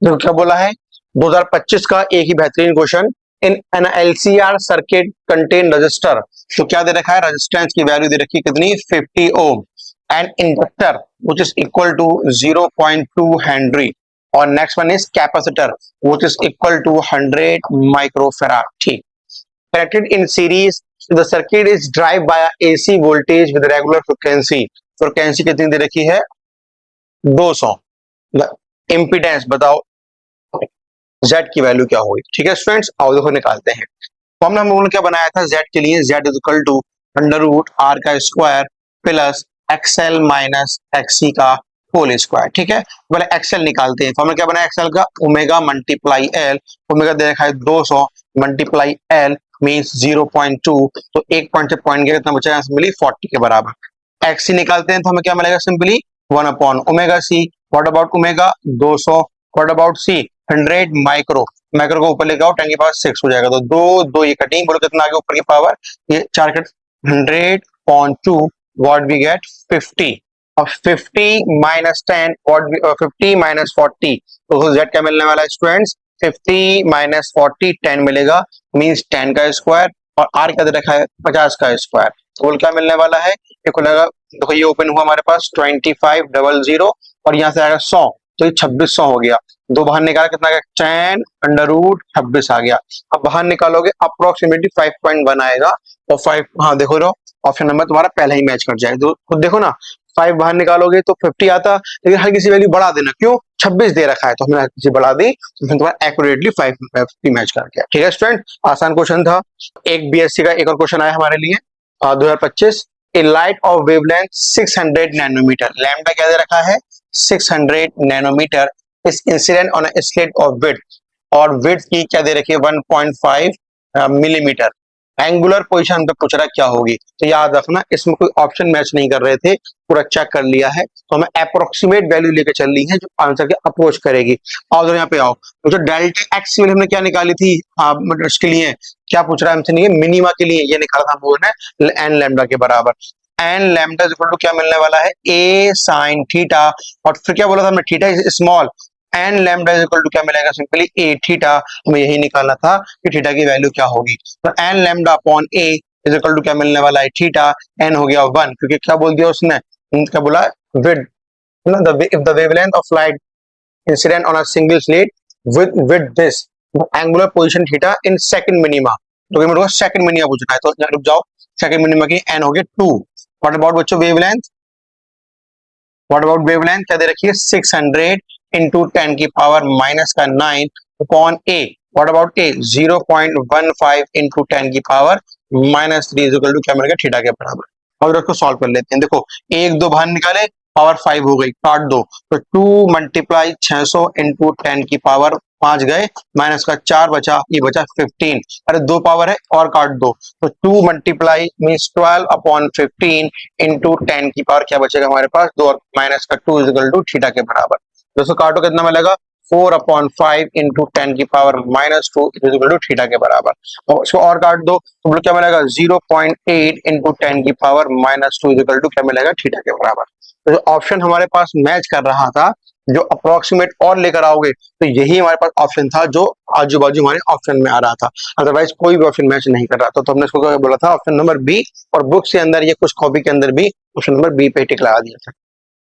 तो क्या बोला है 2025 का एक ही बेहतरीन question, in an LCR circuit contain register, तो क्या दे रखा है, रेजिस्टेंस की वैल्यू दे रखी है कितनी 50 ohm, and inductor which is equal to 0.2 henry, और next one is capacitor which is equal to 100 microfarad. ठीक, connected in series, the circuit is driven by a AC voltage with regular frequency, frequency कितनी दे रखी है 200, impedance बताओ Z की value क्या होगी। ठीक है स्टूडेंट्स, आओ देखो निकालते हैं। फॉर्मूला हम लोगों ने क्या बनाया था Z के लिए, Z is equal to under root R का square plus XL minus XC का होल स्क्वायर। ठीक है, पहले XL निकालते हैं। फॉर्मूला क्या बनाया XL का, ओमेगा मल्टीप्लाई L, ओमेगा दे रखा है 200 मल्टीप्लाई L मींस 0.2, तो एक पॉइंट से पॉइंट गया कितना बचा, सिंपली 40 के बराबर। XC निकालते हैं तो हमें क्या मिलेगा, simply 1 upon omega C, what about omega 200, what about C 100 micro, micro को ऊपर लेके आओ 10 की पावर 6 हो जाएगा, तो दो ये कटिंग, बोलो कितना आगे ऊपर की पावर, ये 4 कट 100.2, व्हाट वी गेट 50, अब 50 माइनस 10 व्हाट 50 माइनस 40, तो Z क्या मिलने वाला है स्टूडेंट्स, 50 माइनस 40 10 मिलेगा, मींस 10 का स्क्वायर, और R क्या दे रखा है 50 का स्क्वायर, तो बोल क्या मिलने वाला है, ये खुलेगा, देखो ये ओपन हुआ हमारे पास 2500 और यहाँ से आएगा 100, तो ये 2600 हो गया, दो बाहर निकाला कितना आ गया 10 अंडर रूट 26 आ गया। अब बाहर निकालोगे अप्रोक्सीमेटली 5.1 आएगा, और 5, हाँ देखो रो ऑप्शन नंबर तुम्हारा पहले ही मैच कर जाएगा, तो खुद देखो ना 5 बाहर निकालोगे तो 50 आता, लेकिन हर किसी वैल्यू बढ़ा देना, क्यों 26 दे रखा है तो हमने किसी बढ़ा दी, तो फिर तुम्हारा एक्यूरेटली 50 मैच कर गया। ठीक है स्टूडेंट, आसान क्वेश्चन था। एक बीएससी का एक और क्वेश्चन आया हमारे लिए 2025, a light of wavelength 600 nanometre, lambda क्या दे रखा है 600 नैनोमीटर, इस incident on a slit of width, और विड्थ की क्या दे रखी है 1.5 मिलीमीटर, एंगुलर पोजीशन पे पूछ रहा क्या होगी, तो याद रखना इसमें कोई ऑप्शन मैच नहीं कर रहे थे, पूरा चेक कर लिया है, तो हमें अप्रोक्सीमेट वैल्यू लेके चल रही है जो आंसर के अप्रोच करेगी। और यहाँ पे आओ, तो जो डेल्टा एक्स की वैल्यू हमने क्या निकाली थी इसके लिए, क्या पूछ रहा है हमसे, नहीं मिनिमा के लिए ये निकाला था हम लोगों ने एन लैम्डा के बराबर, एन लैम्डा इक्वल टू क्या मिलने वाला है ए साइन थीटा, और फिर क्या बोला था हमने theta is small, n lambda is equal to क्या मिलेगा, सिंपली ए थीटा, हमें यही निकालना था कि थीटा की वैल्यू क्या होगी, तो n lambda upon a is equal to क्या मिलने वाला है थीटा, एन हो गया 1, क्योंकि क्या बोल दिया उसने, क्या बोला with, if the wavelength of light incident on a single slit with this angular position theta in second minima, तो मेरे को सेकंड मिनिमा पूछना है, तो रुक जाओ, सेकंड मिनिमा की एन हो गया 2, व्हाट अबाउट बच्चों वेवलेंथ, व्हाट अबाउट वेवलेंथ क्या दे रखी है 600 इंटू 10 की पावर माइनस का 9 upon A, what about A 0.15 into 10 की पावर माइनस 3 इक्वल टू क्या मिलेगा थीटा के बराबर। और इसको सॉल्व कर लेते हैं, देखो 1 2 बाहर निकाले पावर 5 हो गई, काट दो, तो 2 मल्टीप्लाई 600 इंटू 10 की पावर 5 गए, माइनस का 4 बचा, ये बचा 15, अरे 2 पावर है और काट दो, तो 2 मल्टीप्लाई मीन्स 12 अपॉन 15 इंटू 10 की पावर क्या बचेगा हमारे पास 2, और माइनस का 2 इक्वल टू थीटा के बराबर, दोस्तों काटो कितना मिलेगा 4 अपॉन 5 इंटू 10 की power minus 2 equal to theta के बराबर, और इसको और काट दो तो क्या मिलेगा 0.8 इंटू 10 की पावर माइनस 2 इक्वल टू क्या मिलेगा थीटा के बराबर। तो जो ऑप्शन हमारे पास मैच कर रहा था, जो अप्रोक्सीमेट और लेकर आओगे तो यही हमारे पास ऑप्शन था जो आजू बाजू हमारे ऑप्शन में आ रहा था, अदरवाइज कोई भी ऑप्शन मैच नहीं कर रहा था, तो हमने इसको क्या बोला था ऑप्शन नंबर बी, और बुक के अंदर या कुछ कॉपी के अंदर भी ऑप्शन नंबर बी पे टिक लगा दिया था।